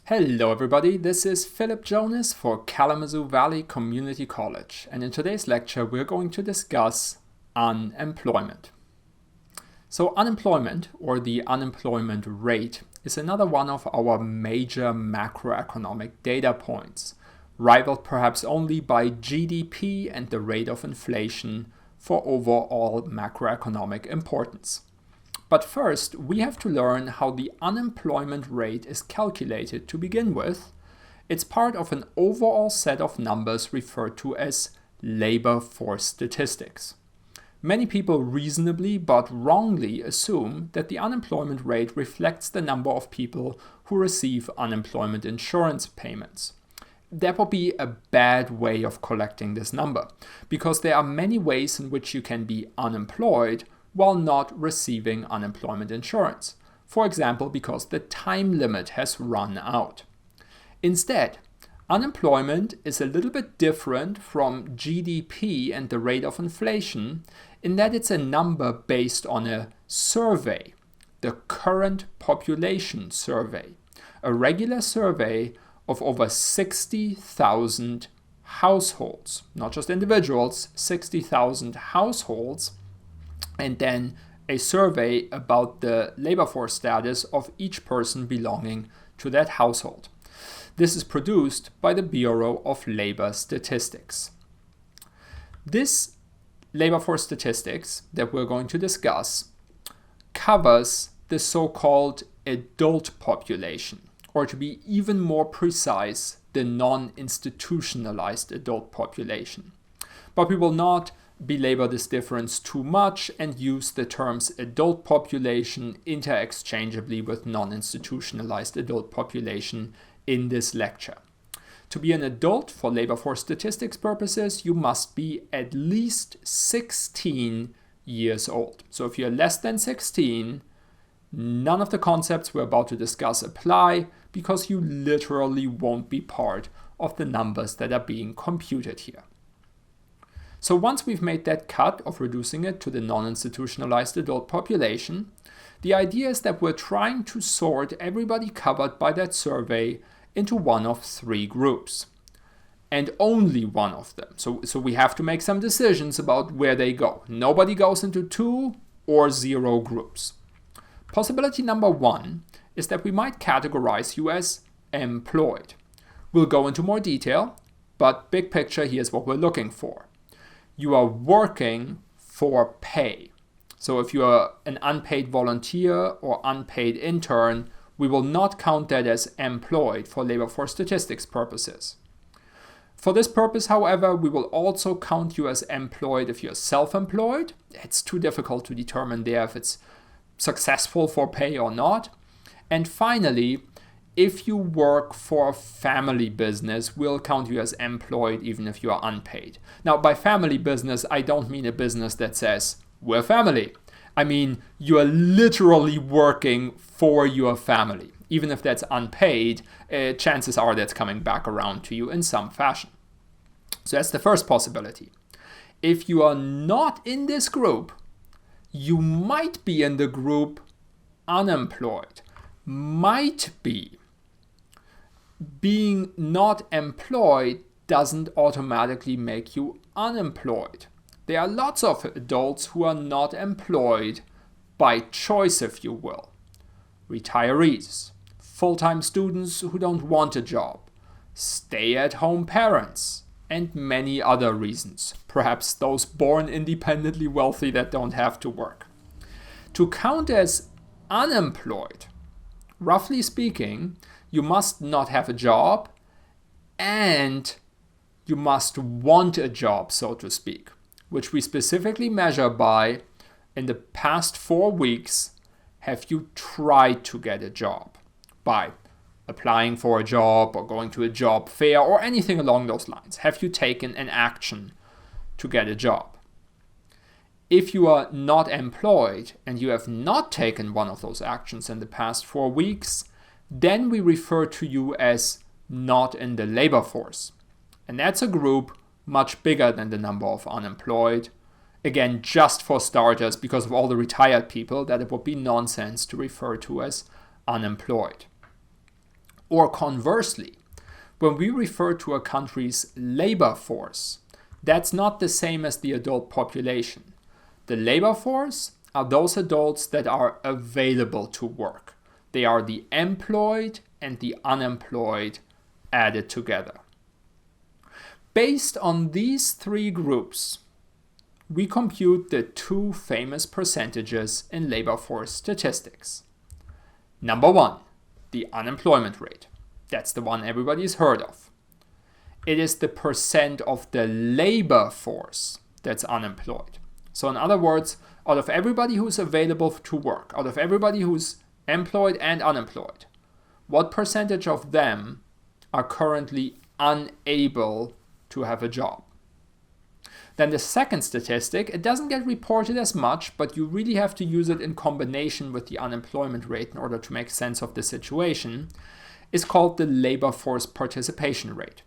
Hello everybody, this is Philipp Jonas for Kalamazoo Valley Community College, and in today's lecture we're going to discuss unemployment. So unemployment, or the unemployment rate, is another one of our major macroeconomic data points, rivaled perhaps only by GDP and the rate of inflation for overall macroeconomic importance. But first, we have to learn how the unemployment rate is calculated to begin with. It's part of an overall set of numbers referred to as labor force statistics. Many people reasonably but wrongly assume that the unemployment rate reflects the number of people who receive unemployment insurance payments. That would be a bad way of collecting this number, because there are many ways in which you can be unemployed while not receiving unemployment insurance. For example, because the time limit has run out. Instead, unemployment is a little bit different from GDP and the rate of inflation in that it's a number based on a survey, the current population survey, a regular survey of over 60,000 households, not just individuals, 60,000 households, and then a survey about the labor force status of each person belonging to that household. This is produced by the Bureau of Labor Statistics. This labor force statistics that we're going to discuss covers the so-called adult population, or to be even more precise, the non-institutionalized adult population. But we will not belabor this difference too much and use the terms adult population interchangeably with non-institutionalized adult population in this lecture. To be an adult for labor force statistics purposes, you must be at least 16 years old. So if you're less than 16, none of the concepts we're about to discuss apply, because you literally won't be part of the numbers that are being computed here. So once we've made that cut of reducing it to the non-institutionalized adult population, the idea is that we're trying to sort everybody covered by that survey into one of three groups, and only one of them. So we have to make some decisions about where they go. Nobody goes into 2 or 0 groups. Possibility number 1 is that we might categorize you as employed. We'll go into more detail, but big picture, here's what we're looking for. You are working for pay. So if you are an unpaid volunteer or unpaid intern, we will not count that as employed for labor force statistics purposes. For this purpose, however, we will also count you as employed if you're self-employed. It's too difficult to determine there if it's successful for pay or not. And finally, if you work for a family business, we'll count you as employed even if you are unpaid. Now, by family business, I don't mean a business that says, we're family. I mean, you are literally working for your family. Even if that's unpaid, chances are that's coming back around to you in some fashion. So that's the first possibility. If you are not in this group, you might be in the group unemployed. Might be. Being not employed doesn't automatically make you unemployed. There are lots of adults who are not employed by choice, if you will. Retirees, full-time students who don't want a job, stay-at-home parents, and many other reasons. Perhaps those born independently wealthy that don't have to work. To count as unemployed, roughly speaking, you must not have a job and you must want a job, so to speak, which we specifically measure by, in the past 4 weeks, have you tried to get a job? By applying for a job or going to a job fair or anything along those lines. Have you taken an action to get a job? If you are not employed and you have not taken one of those actions in the past 4 weeks, then we refer to you as not in the labor force. And that's a group much bigger than the number of unemployed. Again, just for starters, because of all the retired people, that it would be nonsense to refer to as unemployed. Or conversely, when we refer to a country's labor force, that's not the same as the adult population. The labor force are those adults that are available to work. They are the employed and the unemployed added together. Based on these three groups, we compute the two famous percentages in labor force statistics. Number one, the unemployment rate. That's the one everybody's heard of. It is the percent of the labor force that's unemployed. So in other words, out of everybody who's available to work, out of everybody who's employed and unemployed, what percentage of them are currently unable to have a job? Then the second statistic, it doesn't get reported as much, but you really have to use it in combination with the unemployment rate in order to make sense of the situation, is called the labor force participation rate.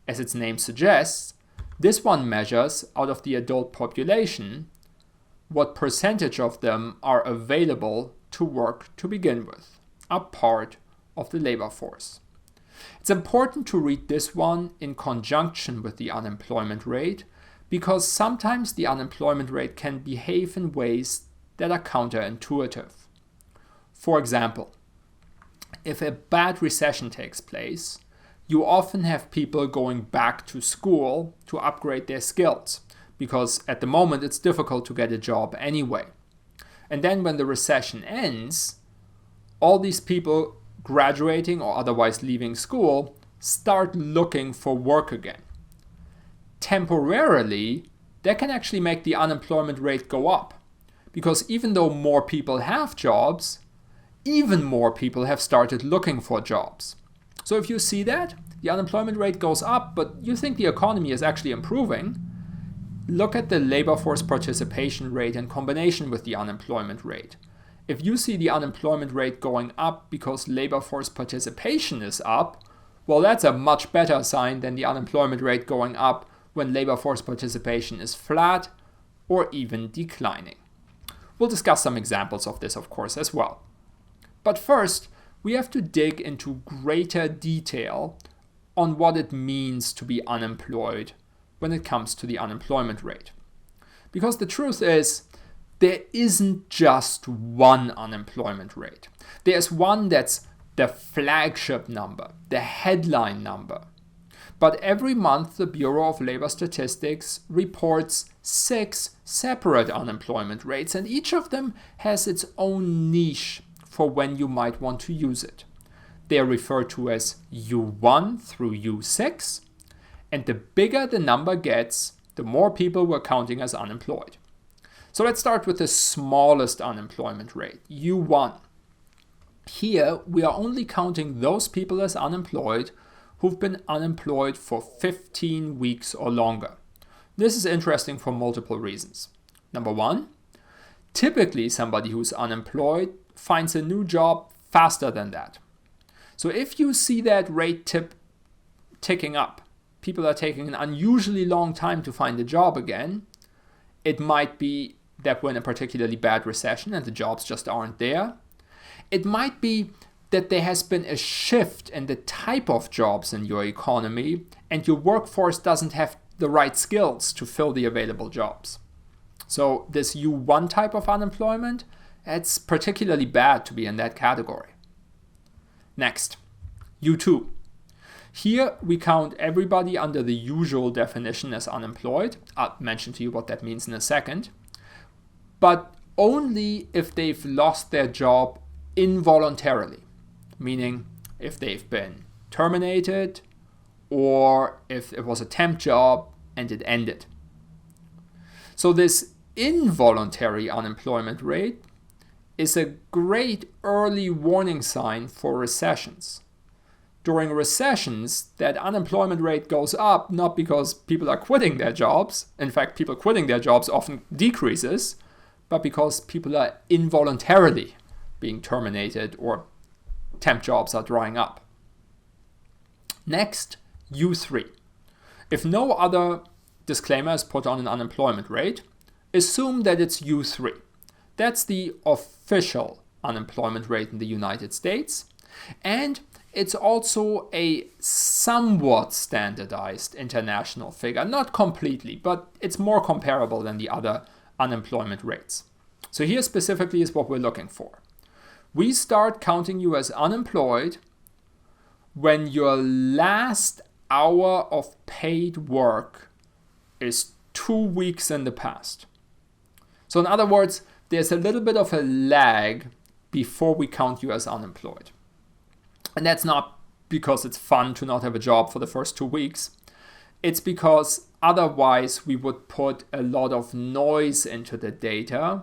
As its name suggests, this one measures out of the adult population what percentage of them are available to work to begin with, a part of the labor force. It's important to read this one in conjunction with the unemployment rate, because sometimes the unemployment rate can behave in ways that are counterintuitive. For example, if a bad recession takes place, you often have people going back to school to upgrade their skills, because at the moment it's difficult to get a job anyway. And then when the recession ends, all these people graduating or otherwise leaving school start looking for work again. Temporarily, that can actually make the unemployment rate go up, because even though more people have jobs, even more people have started looking for jobs. So if you see that, the unemployment rate goes up, but you think the economy is actually improving, look at the labor force participation rate in combination with the unemployment rate. If you see the unemployment rate going up because labor force participation is up, well, that's a much better sign than the unemployment rate going up when labor force participation is flat or even declining. We'll discuss some examples of this, of course, as well. But first, we have to dig into greater detail on what it means to be unemployed when it comes to the unemployment rate. Because the truth is, there isn't just one unemployment rate. There's one that's the flagship number, the headline number. But every month, the Bureau of Labor Statistics reports 6 separate unemployment rates, and each of them has its own niche for when you might want to use it. They are referred to as U1 through U6, and the bigger the number gets, the more people we're counting as unemployed. So let's start with the smallest unemployment rate, U1. Here, we are only counting those people as unemployed who've been unemployed for 15 weeks or longer. This is interesting for multiple reasons. Number one, typically somebody who's unemployed finds a new job faster than that. So if you see that rate ticking up, people are taking an unusually long time to find a job again, it might be that we're in a particularly bad recession and the jobs just aren't there. It might be that there has been a shift in the type of jobs in your economy and your workforce doesn't have the right skills to fill the available jobs. So this U1 type of unemployment, it's particularly bad to be in that category. Next, U2. Here we count everybody under the usual definition as unemployed. I'll mention to you what that means in a second. But only if they've lost their job involuntarily, meaning if they've been terminated or if it was a temp job and it ended. So this involuntary unemployment rate is a great early warning sign for recessions. During recessions, that unemployment rate goes up not because people are quitting their jobs. In fact, people quitting their jobs often decreases, but because people are involuntarily being terminated or temp jobs are drying up. Next, U3. If no other disclaimer is put on an unemployment rate, assume that it's U3. That's the official unemployment rate in the United States. And it's also a somewhat standardized international figure. Not completely, but it's more comparable than the other unemployment rates. So here specifically is what we're looking for. We start counting you as unemployed when your last hour of paid work is 2 weeks in the past. So in other words, there's a little bit of a lag before we count you as unemployed. And that's not because it's fun to not have a job for the first 2 weeks. It's because otherwise we would put a lot of noise into the data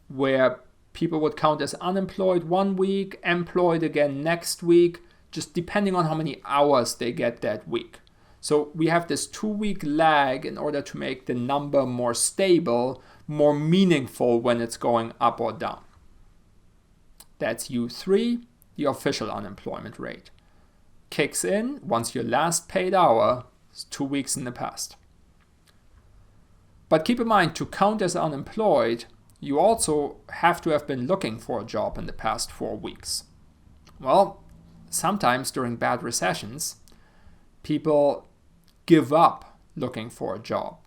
where people would count as unemployed 1 week, employed again next week, just depending on how many hours they get that week. So we have this 2 week lag in order to make the number more stable, more meaningful when it's going up or down. That's U3, the official unemployment rate. Kicks in once your last paid hour is 2 weeks in the past. But keep in mind, to count as unemployed, you also have to have been looking for a job in the past 4 weeks. Well, sometimes during bad recessions, people give up looking for a job,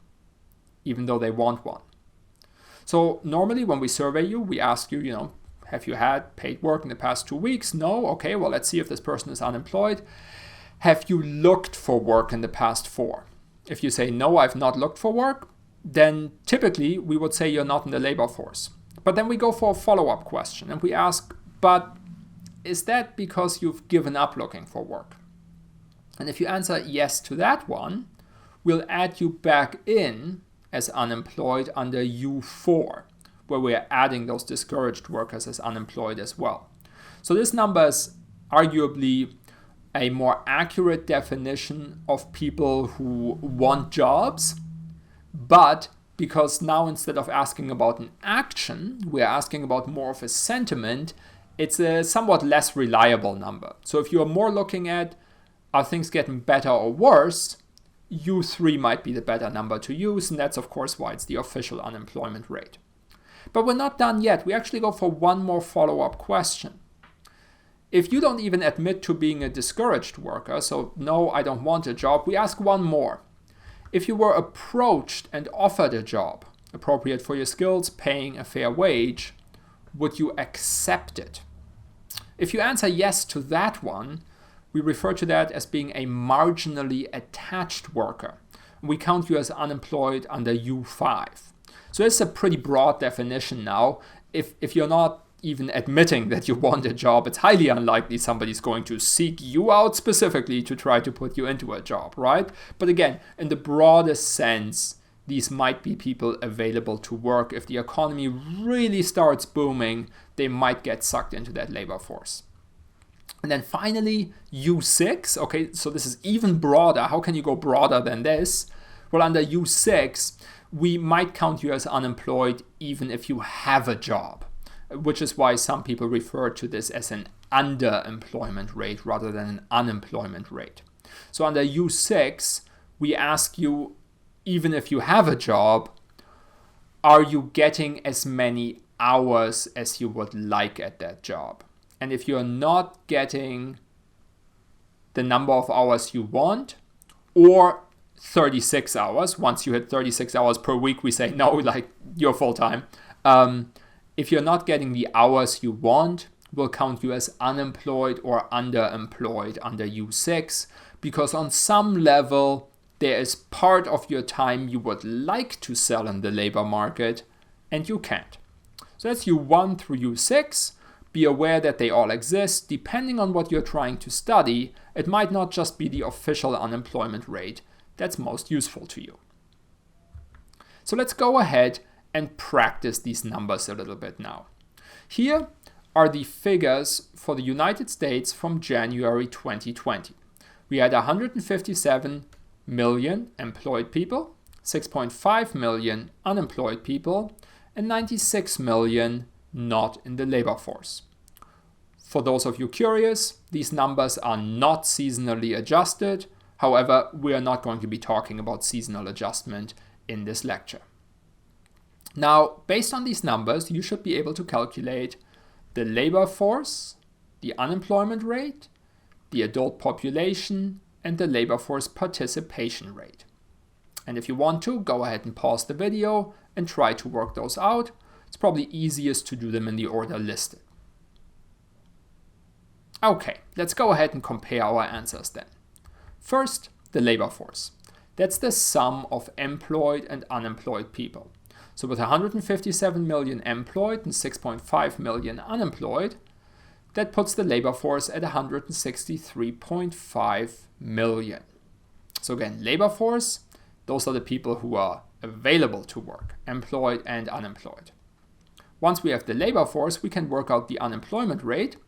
even though they want one. So normally when we survey you, we ask you, have you had paid work in the past 2 weeks? No? Okay, well, let's see if this person is unemployed. Have you looked for work in the past 4? If you say, no, I've not looked for work, then typically we would say you're not in the labor force. But then we go for a follow-up question and we ask, but is that because you've given up looking for work? And if you answer yes to that one, we'll add you back in as unemployed under U4, where we're adding those discouraged workers as unemployed as well. So this number is arguably a more accurate definition of people who want jobs, but because now instead of asking about an action, we're asking about more of a sentiment, it's a somewhat less reliable number. So if you're more looking at, are things getting better or worse, U3 might be the better number to use, and that's of course why it's the official unemployment rate. But we're not done yet. We actually go for one more follow-up question. If you don't even admit to being a discouraged worker, so no, I don't want a job, we ask one more. If you were approached and offered a job, appropriate for your skills, paying a fair wage, would you accept it? If you answer yes to that one, we refer to that as being a marginally attached worker. We count you as unemployed under U5. So it's a pretty broad definition now. If you're not even admitting that you want a job, it's highly unlikely somebody's going to seek you out specifically to try to put you into a job, right? But again, in the broadest sense, these might be people available to work. If the economy really starts booming, they might get sucked into that labor force. And then finally, U6. Okay, so this is even broader. How can you go broader than this? Well, under U6, we might count you as unemployed even if you have a job, which is why some people refer to this as an underemployment rate rather than an unemployment rate. So under U6, we ask you, even if you have a job, are you getting as many hours as you would like at that job? And if you're not getting the number of hours you want, or 36 hours, once you hit 36 hours per week, we say, no, like you're full-time. If you're not getting the hours you want, we'll count you as unemployed or underemployed under U6, because on some level, there is part of your time you would like to sell in the labor market, and you can't. So that's U1 through U6. Be aware that they all exist. Depending on what you're trying to study, it might not just be the official unemployment rate that's most useful to you. So let's go ahead and practice these numbers a little bit now. Here are the figures for the United States from January 2020. We had 157 million employed people, 6.5 million unemployed people, and 96 million not in the labor force. For those of you curious, these numbers are not seasonally adjusted. However, we are not going to be talking about seasonal adjustment in this lecture. Now, based on these numbers, you should be able to calculate the labor force, the unemployment rate, the adult population, and the labor force participation rate. And if you want to, go ahead and pause the video and try to work those out. It's probably easiest to do them in the order listed. Okay, let's go ahead and compare our answers then. First, the labor force. That's the sum of employed and unemployed people. So with 157 million employed and 6.5 million unemployed, that puts the labor force at 163.5 million. So again, labor force, those are the people who are available to work, employed and unemployed. Once we have the labor force, we can work out the unemployment rate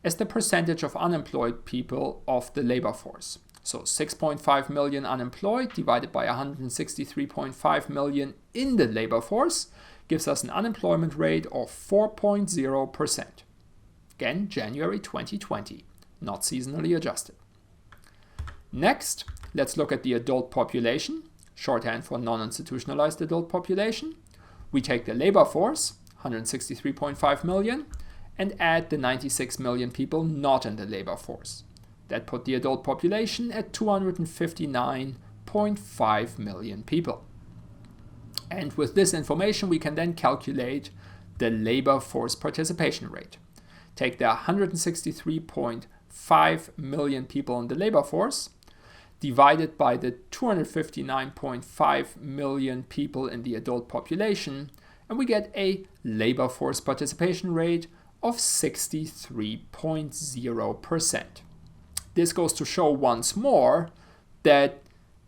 as the percentage of unemployed people of the labor force. So 6.5 million unemployed divided by 163.5 million in the labor force gives us an unemployment rate of 4.0%. Again, January 2020, not seasonally adjusted. Next, let's look at the adult population, shorthand for non-institutionalized adult population. We take the labor force, 163.5 million, and add the 96 million people not in the labor force. That put the adult population at 259.5 million people. And with this information, we can then calculate the labor force participation rate. Take the 163.5 million people in the labor force, divided by the 259.5 million people in the adult population, and we get a labor force participation rate of 63.0%. This goes to show once more that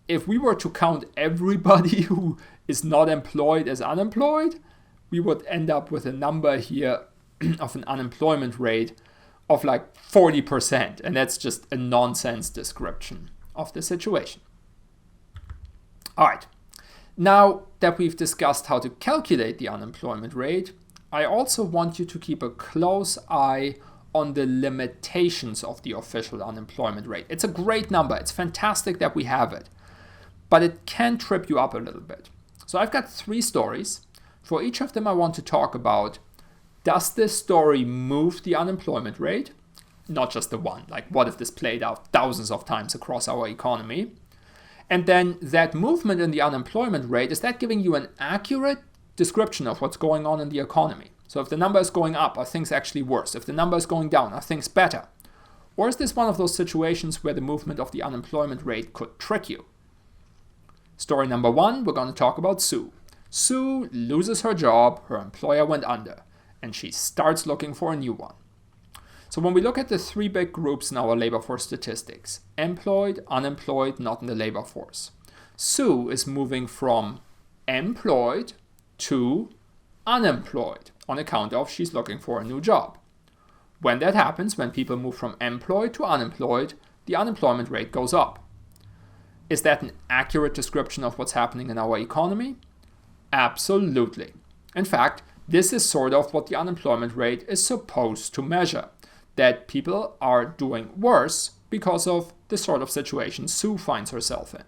if we were to count everybody who is not employed as unemployed, we would end up with a number here of an unemployment rate of like 40%. And that's just a nonsense description of the situation. All right. Now that we've discussed how to calculate the unemployment rate, I also want you to keep a close eye on the limitations of the official unemployment rate. It's a great number. It's fantastic that we have it, but it can trip you up a little bit. So I've got 3 stories. For each of them, I want to talk about, does this story move the unemployment rate? Not just the one, like what if this played out thousands of times across our economy? And then that movement in the unemployment rate, is that giving you an accurate description of what's going on in the economy? So if the number is going up, are things actually worse? If the number is going down, are things better? Or is this one of those situations where the movement of the unemployment rate could trick you? Story number 1, we're going to talk about Sue. Sue loses her job, her employer went under, and she starts looking for a new one. So when we look at the 3 big groups in our labor force statistics, employed, unemployed, not in the labor force, Sue is moving from employed to unemployed on account of she's looking for a new job. When that happens, when people move from employed to unemployed, the unemployment rate goes up. Is that an accurate description of what's happening in our economy? Absolutely. In fact, this is sort of what the unemployment rate is supposed to measure, that people are doing worse because of the sort of situation Sue finds herself in.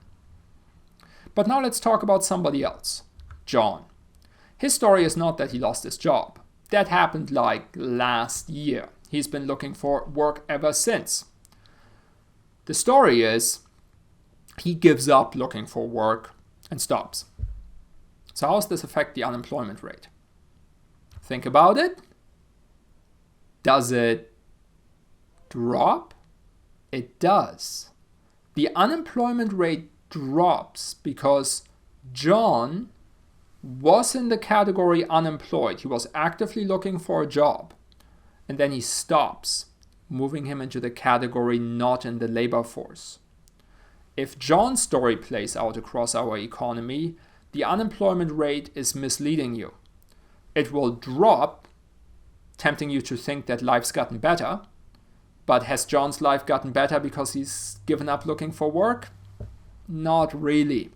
But now let's talk about somebody else, John. His story is not that he lost his job. That happened like last year. He's been looking for work ever since. The story is he gives up looking for work and stops. So how does this affect the unemployment rate? Think about it. Does it drop? It does. The unemployment rate drops because John was in the category unemployed. He was actively looking for a job. And then he stops, moving him into the category not in the labor force. If John's story plays out across our economy, the unemployment rate is misleading you. It will drop, tempting you to think that life's gotten better. But has John's life gotten better because he's given up looking for work? Not really.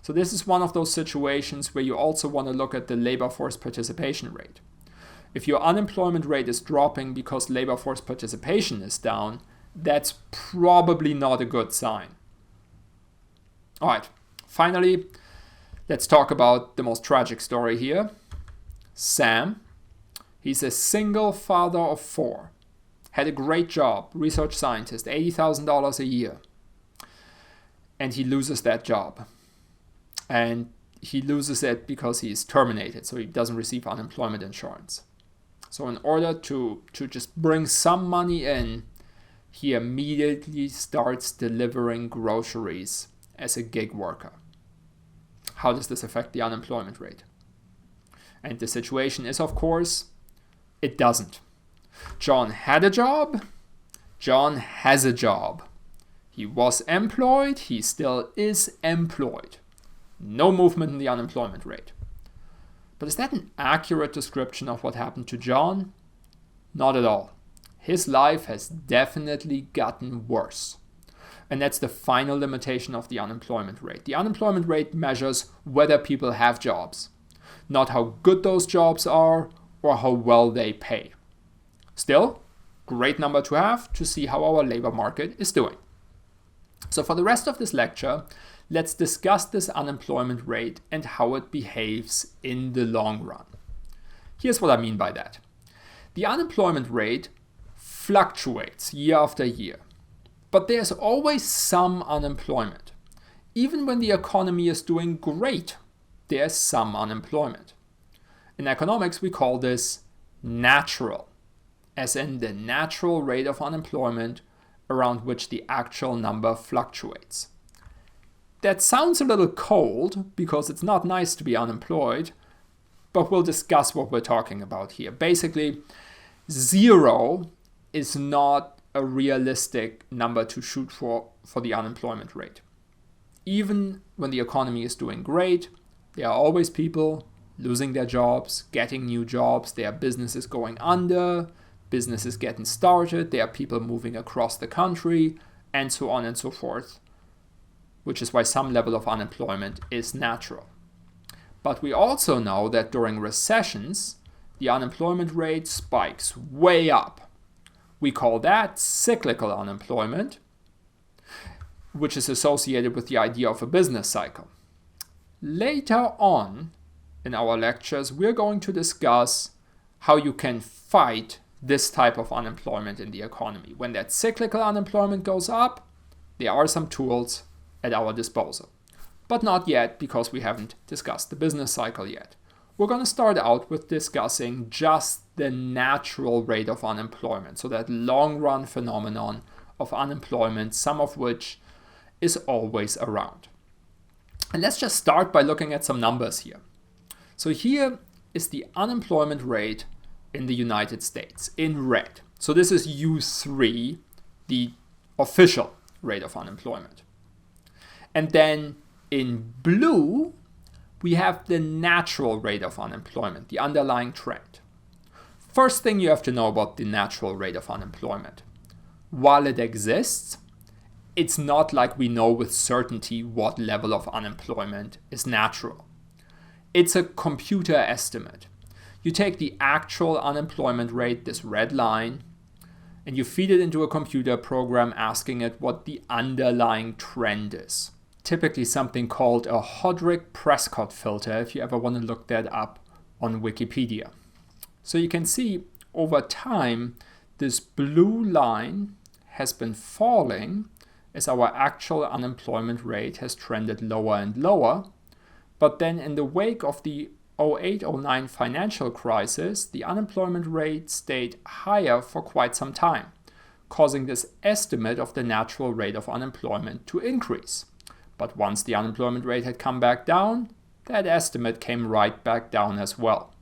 So this is one of those situations where you also want to look at the labor force participation rate. If your unemployment rate is dropping because labor force participation is down, that's probably not a good sign. All right, finally, let's talk about the most tragic story here. Sam, he's a single father of 4. had a great job, research scientist, $80,000 a year, and he loses that job. And he loses it because he's terminated, so he doesn't receive unemployment insurance. So in order to just bring some money in, he immediately starts delivering groceries as a gig worker. How does this affect the unemployment rate? And the situation is, of course, it doesn't. John had a job. John has a job. He was employed. He still is employed. No movement in the unemployment rate. But is that an accurate description of what happened to John? Not at all. His life has definitely gotten worse. And that's the final limitation of the unemployment rate. The unemployment rate measures whether people have jobs, not how good those jobs are or how well they pay. Still, great number to have to see how our labor market is doing. So for the rest of this lecture, let's discuss this unemployment rate and how it behaves in the long run. Here's what I mean by that. The unemployment rate fluctuates year after year, but there's always some unemployment. Even when the economy is doing great, there's some unemployment. In economics, we call this natural, as in the natural rate of unemployment around which the actual number fluctuates. That sounds a little cold because it's not nice to be unemployed, but we'll discuss what we're talking about here. Basically, 0 is not a realistic number to shoot for the unemployment rate. Even when the economy is doing great, there are always people losing their jobs, getting new jobs, there are businesses going under, businesses getting started, there are people moving across the country, and so on and so forth, which is why some level of unemployment is natural. But we also know that during recessions, the unemployment rate spikes way up. We call that cyclical unemployment, which is associated with the idea of a business cycle. Later on in our lectures, we're going to discuss how you can fight this type of unemployment in the economy. When that cyclical unemployment goes up, there are some tools at our disposal. But not yet, because we haven't discussed the business cycle yet. We're going to start out with discussing just the natural rate of unemployment, so that long-run phenomenon of unemployment, some of which is always around. And let's just start by looking at some numbers here. So here is the unemployment rate in the United States in red. So this is U3, the official rate of unemployment. And then in blue, we have the natural rate of unemployment, the underlying trend. First thing you have to know about the natural rate of unemployment. While it exists, it's not like we know with certainty what level of unemployment is natural. It's a computer estimate. You take the actual unemployment rate, this red line, and you feed it into a computer program asking it what the underlying trend is. Typically something called a Hodrick-Prescott filter, if you ever want to look that up on Wikipedia. So you can see over time, this blue line has been falling as our actual unemployment rate has trended lower and lower. But then in the wake of the 2008-09 financial crisis, the unemployment rate stayed higher for quite some time, causing this estimate of the natural rate of unemployment to increase. But once the unemployment rate had come back down, that estimate came right back down as well.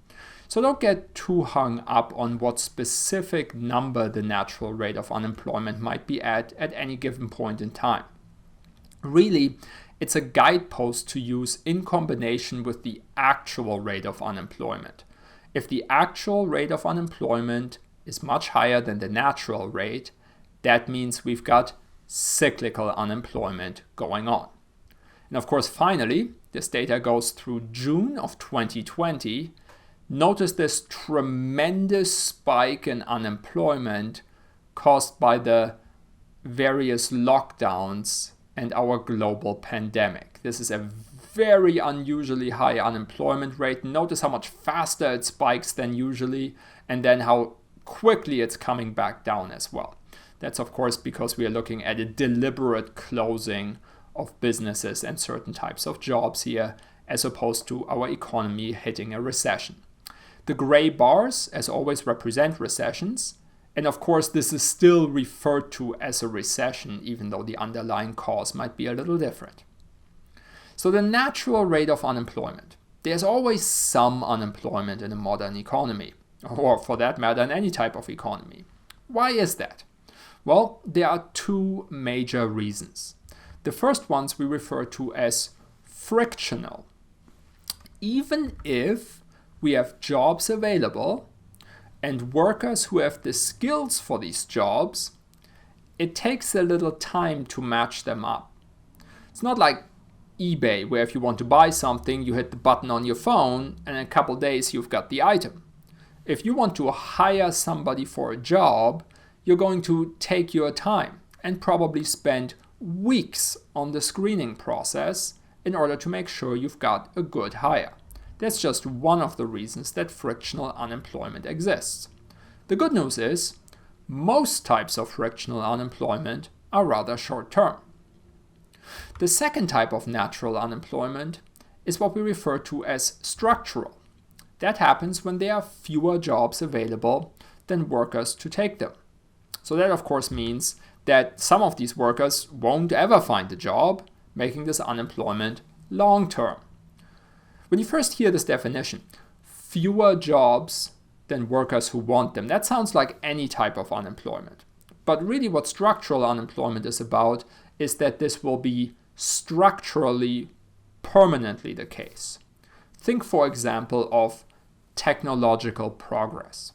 So don't get too hung up on what specific number the natural rate of unemployment might be at any given point in time. Really, it's a guidepost to use in combination with the actual rate of unemployment. If the actual rate of unemployment is much higher than the natural rate, that means we've got cyclical unemployment going on. And of course, finally, this data goes through June of 2020. Notice this tremendous spike in unemployment caused by the various lockdowns and our global pandemic. This is a very unusually high unemployment rate. Notice how much faster it spikes than usually, and then how quickly it's coming back down as well. That's of course because we are looking at a deliberate closing of businesses and certain types of jobs here, as opposed to our economy hitting a recession. The gray bars, as always, represent recessions. And of course, this is still referred to as a recession, even though the underlying cause might be a little different. So the natural rate of unemployment. There's always some unemployment in a modern economy, or for that matter, in any type of economy. Why is that? Well, there are two major reasons. The first ones we refer to as frictional. Even if we have jobs available and workers who have the skills for these jobs, it takes a little time to match them up. It's not like eBay, where if you want to buy something, you hit the button on your phone and in a couple days you've got the item. If you want to hire somebody for a job, you're going to take your time and probably spend weeks on the screening process in order to make sure you've got a good hire. That's just one of the reasons that frictional unemployment exists. The good news is, most types of frictional unemployment are rather short-term. The second type of natural unemployment is what we refer to as structural. That happens when there are fewer jobs available than workers to take them. So that of course means that some of these workers won't ever find a job, making this unemployment long-term. When you first hear this definition, fewer jobs than workers who want them, that sounds like any type of unemployment. But really what structural unemployment is about is that this will be structurally, permanently the case. Think, for example, of technological progress.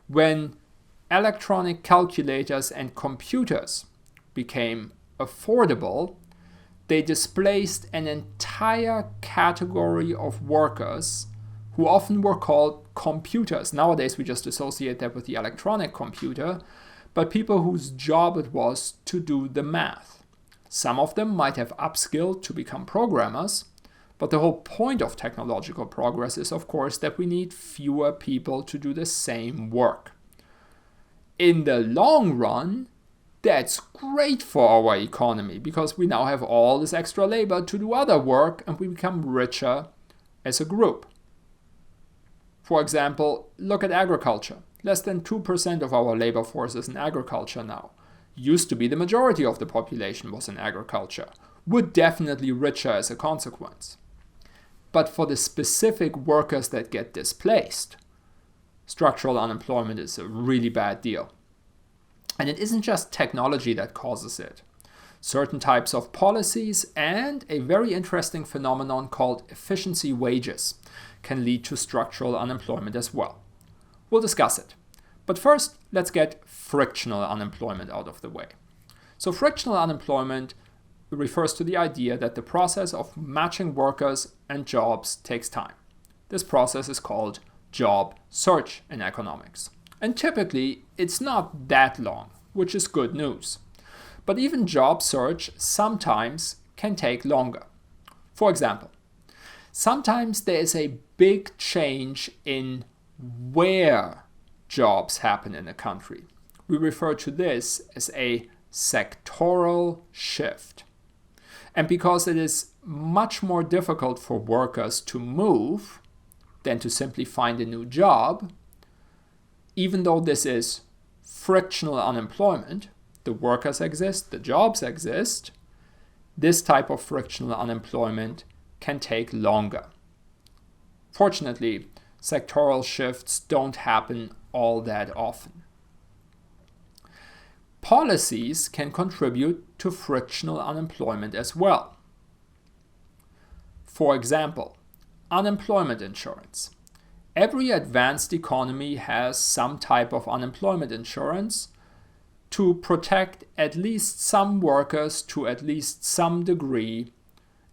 When electronic calculators and computers became affordable, they displaced an entire category of workers who often were called computers. Nowadays we just associate that with the electronic computer, but people whose job it was to do the math. Some of them might have upskilled to become programmers, but the whole point of technological progress is, of course, that we need fewer people to do the same work. In the long run, that's great for our economy because we now have all this extra labor to do other work and we become richer as a group. For example, look at agriculture. Less than 2% of our labor force is in agriculture now. Used to be the majority of the population was in agriculture. We're definitely richer as a consequence. But for the specific workers that get displaced, structural unemployment is a really bad deal. And it isn't just technology that causes it. Certain types of policies and a very interesting phenomenon called efficiency wages can lead to structural unemployment as well. We'll discuss it. But first, let's get frictional unemployment out of the way. So frictional unemployment refers to the idea that the process of matching workers and jobs takes time. This process is called job search in economics. And typically, it's not that long, which is good news. But even job search sometimes can take longer. For example, sometimes there is a big change in where jobs happen in a country. We refer to this as a sectoral shift. And because it is much more difficult for workers to move than to simply find a new job, even though this is frictional unemployment, the workers exist, the jobs exist, this type of frictional unemployment can take longer. Fortunately, sectoral shifts don't happen all that often. Policies can contribute to frictional unemployment as well. For example, unemployment insurance. Every advanced economy has some type of unemployment insurance to protect at least some workers to at least some degree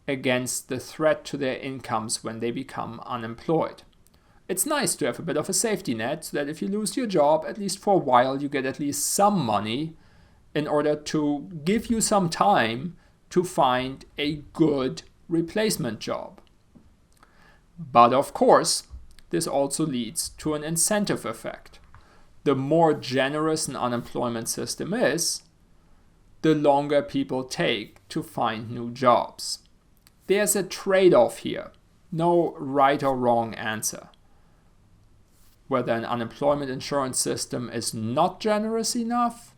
against the threat to their incomes when they become unemployed. It's nice to have a bit of a safety net so that if you lose your job, at least for a while, you get at least some money in order to give you some time to find a good replacement job. But of course, this also leads to an incentive effect. the more generous an unemployment system is, the longer people take to find new jobs. There's a trade-off here. No right or wrong answer. Whether an unemployment insurance system is not generous enough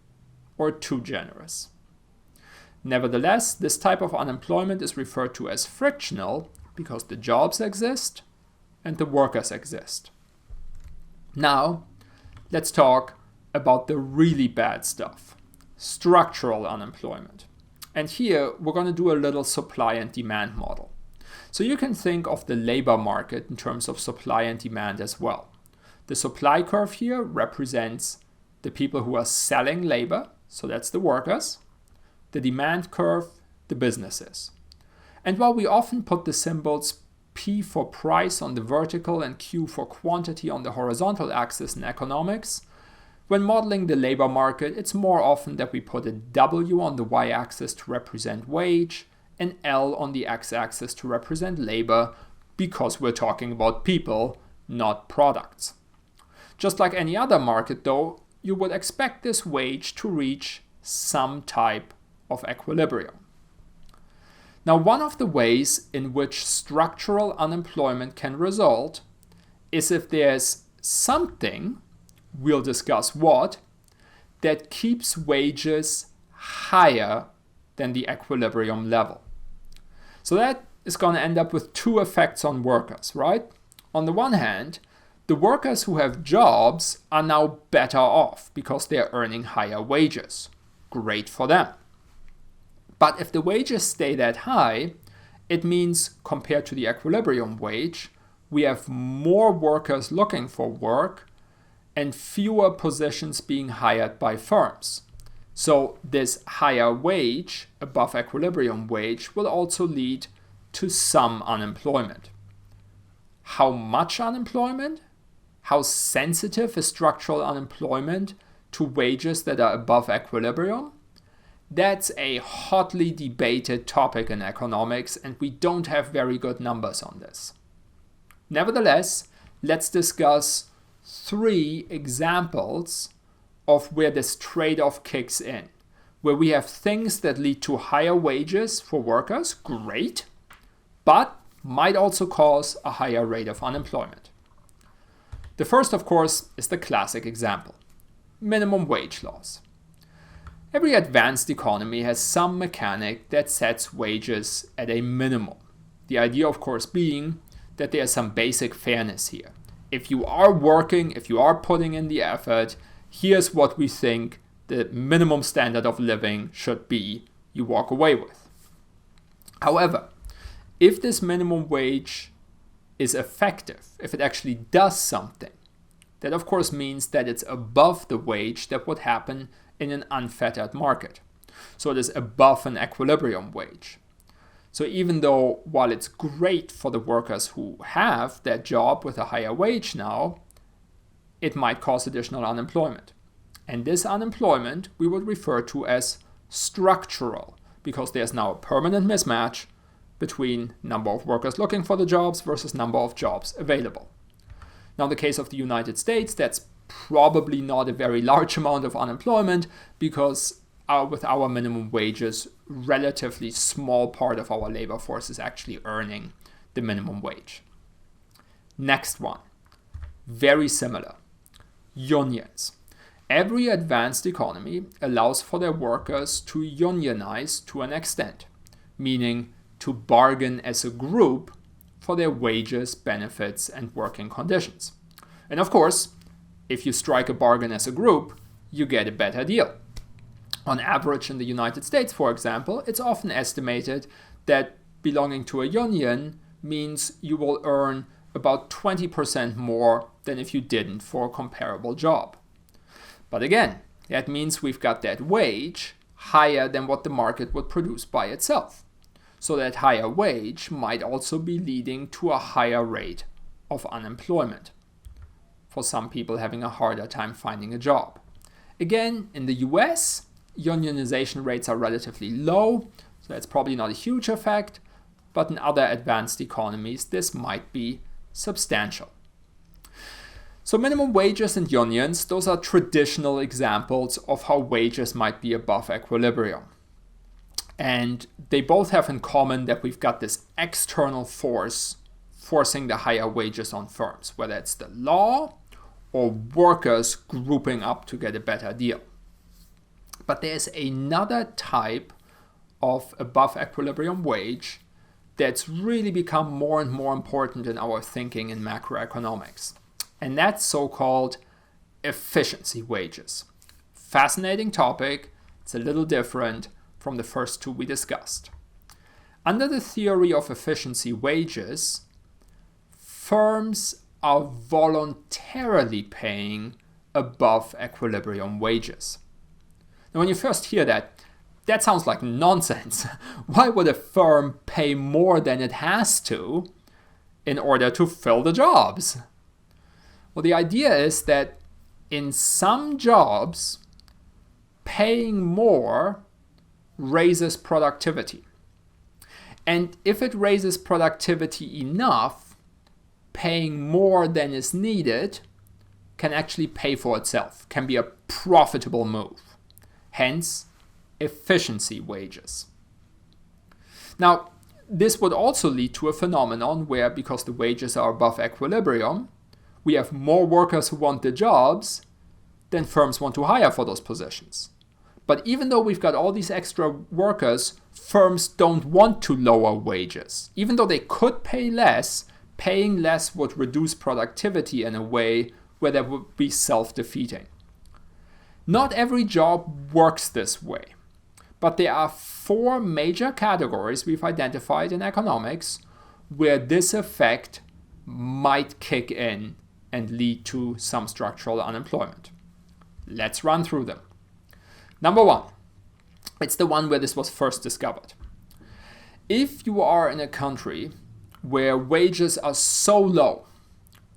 or too generous. Nevertheless, this type of unemployment is referred to as frictional because the jobs exist and the workers exist. Now, let's talk about the really bad stuff, structural unemployment. And here, we're going to do a little supply and demand model. So you can think of the labor market in terms of supply and demand as well. The supply curve here represents the people who are selling labor, so that's the workers. The demand curve, the businesses. And while we often put the symbols P for price on the vertical and Q for quantity on the horizontal axis in economics, when modeling the labor market, it's more often that we put a W on the y-axis to represent wage and L on the x-axis to represent labor, because we're talking about people, not products. Just like any other market though, you would expect this wage to reach some type of equilibrium. Now, one of the ways in which structural unemployment can result is if there's something, we'll discuss what, that keeps wages higher than the equilibrium level. So that is going to end up with two effects on workers, right? On the one hand, the workers who have jobs are now better off because they're earning higher wages. Great for them. But if the wages stay that high, it means compared to the equilibrium wage, we have more workers looking for work and fewer positions being hired by firms. So this higher wage above equilibrium wage will also lead to some unemployment. How much unemployment? How sensitive is structural unemployment to wages that are above equilibrium? That's a hotly debated topic in economics, and we don't have very good numbers on this. Nevertheless, let's discuss 3 examples of where this trade-off kicks in, where we have things that lead to higher wages for workers, great, but might also cause a higher rate of unemployment. The first, of course, is the classic example, minimum wage laws. Every advanced economy has some mechanic that sets wages at a minimum. The idea, of course, being that there's some basic fairness here. If you are working, if you are putting in the effort, here's what we think the minimum standard of living should be, you walk away with. However, if this minimum wage is effective, if it actually does something, that of course means that it's above the wage that would happen in an unfettered market. So it is above an equilibrium wage. So even though while it's great for the workers who have that job with a higher wage now, it might cause additional unemployment. And this unemployment we would refer to as structural, because there's now a permanent mismatch between number of workers looking for the jobs versus number of jobs available. Now, in the case of the United States, that's probably not a very large amount of unemployment because with our minimum wages, relatively small part of our labor force is actually earning the minimum wage. Next one, very similar, unions. Every advanced economy allows for their workers to unionize to an extent, meaning to bargain as a group for their wages, benefits, and working conditions. And of course, if you strike a bargain as a group, you get a better deal. On average in the United States, for example, it's often estimated that belonging to a union means you will earn about 20% more than if you didn't for a comparable job. But again, that means we've got that wage higher than what the market would produce by itself. So that higher wage might also be leading to a higher rate of unemployment, for some people having a harder time finding a job. Again, in the US, unionization rates are relatively low, so that's probably not a huge effect, but in other advanced economies, this might be substantial. So minimum wages and unions, those are traditional examples of how wages might be above equilibrium. And they both have in common that we've got this external force forcing the higher wages on firms, whether it's the law or workers grouping up to get a better deal. But there's another type of above equilibrium wage that's really become more and more important in our thinking in macroeconomics. And that's so-called efficiency wages. Fascinating topic. It's a little different from the first two we discussed. Under the theory of efficiency wages, firms are voluntarily paying above equilibrium wages. Now, when you first hear that, that sounds like nonsense. Why would a firm pay more than it has to in order to fill the jobs? Well, the idea is that in some jobs, paying more raises productivity. And if it raises productivity enough, paying more than is needed can actually pay for itself, can be a profitable move. Hence, efficiency wages. Now, this would also lead to a phenomenon where, because the wages are above equilibrium, we have more workers who want the jobs than firms want to hire for those positions. But even though we've got all these extra workers, firms don't want to lower wages. Even though they could pay less, paying less would reduce productivity in a way where that would be self-defeating. Not every job works this way, but there are four major categories we've identified in economics where this effect might kick in and lead to some structural unemployment. Let's run through them. Number one, it's the one where this was first discovered. If you are in a country where wages are so low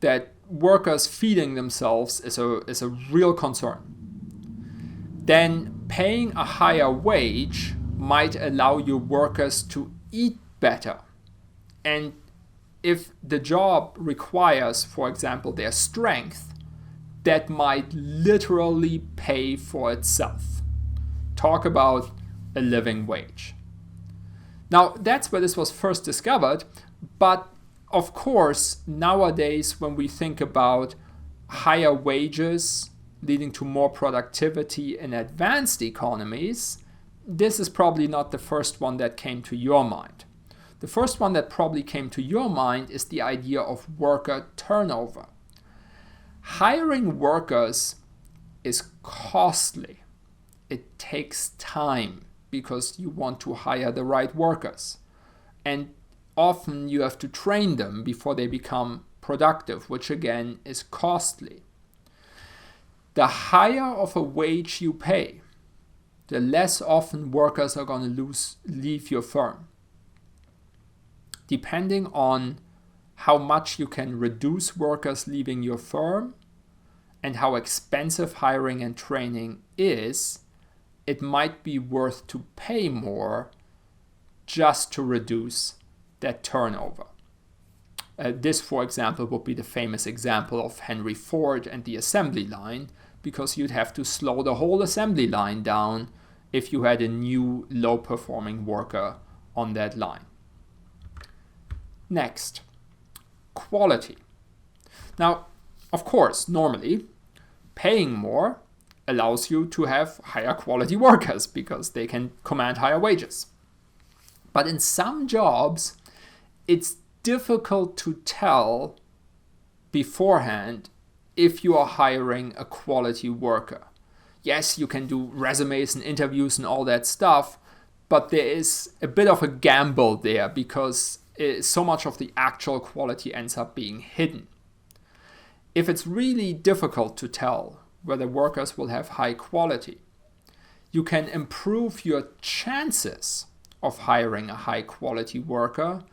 that workers feeding themselves is a real concern, then paying a higher wage might allow your workers to eat better. And if the job requires, for example, their strength, that might literally pay for itself. Talk about a living wage. Now, that's where this was first discovered, but of course, nowadays, when we think about higher wages leading to more productivity in advanced economies, this is probably not the first one that came to your mind. The first one that probably came to your mind is the idea of worker turnover. Hiring workers is costly. It takes time because you want to hire the right workers. And often you have to train them before they become productive, which again is costly. The higher of a wage you pay, the less often workers are going to leave your firm. Depending on how much you can reduce workers leaving your firm and how expensive hiring and training is, it might be worth to pay more just to reduce that turnover. This, for example, would be the famous example of Henry Ford and the assembly line, because you'd have to slow the whole assembly line down if you had a new low-performing worker on that line. Next, quality. Now, of course, normally, paying more allows you to have higher quality workers because they can command higher wages. But in some jobs, it's difficult to tell beforehand if you are hiring a quality worker. Yes, you can do resumes and interviews and all that stuff, but there is a bit of a gamble there because so much of the actual quality ends up being hidden. If it's really difficult to tell whether workers will have high quality, you can improve your chances of hiring a high quality worker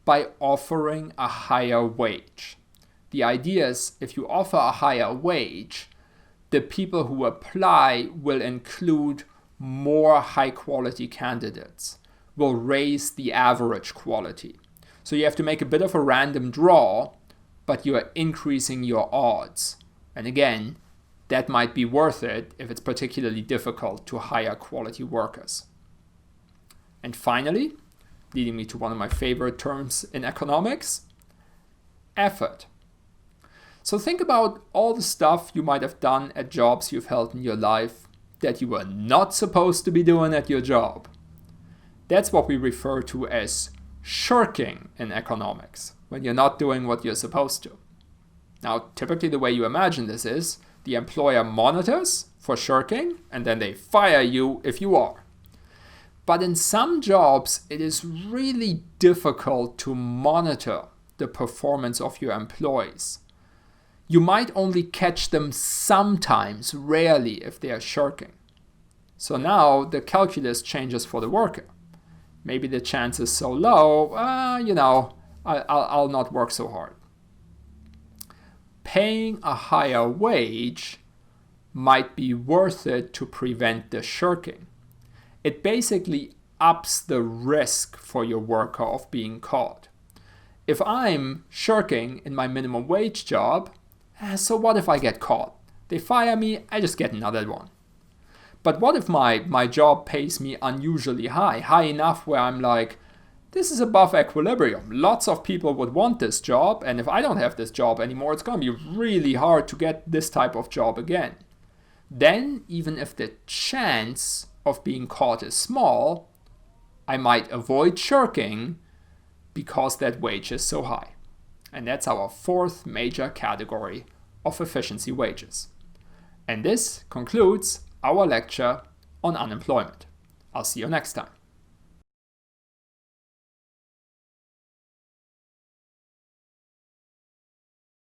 by offering a higher wage. The idea is if you offer a higher wage, the people who apply will include more high quality candidates, will raise the average quality. So you have to make a bit of a random draw but you are increasing your odds. And again, that might be worth it if it's particularly difficult to hire quality workers. And finally, leading me to one of my favorite terms in economics, effort. So think about all the stuff you might have done at jobs you've held in your life that you were not supposed to be doing at your job. That's what we refer to as shirking in economics, when you're not doing what you're supposed to. Now, typically the way you imagine this is the employer monitors for shirking and then they fire you if you are. But in some jobs, it is really difficult to monitor the performance of your employees. You might only catch them sometimes, rarely, if they are shirking. So now the calculus changes for the worker. Maybe the chance is so low, I'll not work so hard. Paying a higher wage might be worth it to prevent the shirking. It basically ups the risk for your worker of being caught. If I'm shirking in my minimum wage job, so what if I get caught? They fire me, I just get another one. But what if my job pays me unusually high enough where I'm like, this is above equilibrium. Lots of people would want this job, and if I don't have this job anymore, it's going to be really hard to get this type of job again. Then, even if the chance of being caught is small, I might avoid shirking because that wage is so high. And that's our fourth major category of efficiency wages. And this concludes our lecture on unemployment. I'll see you next time.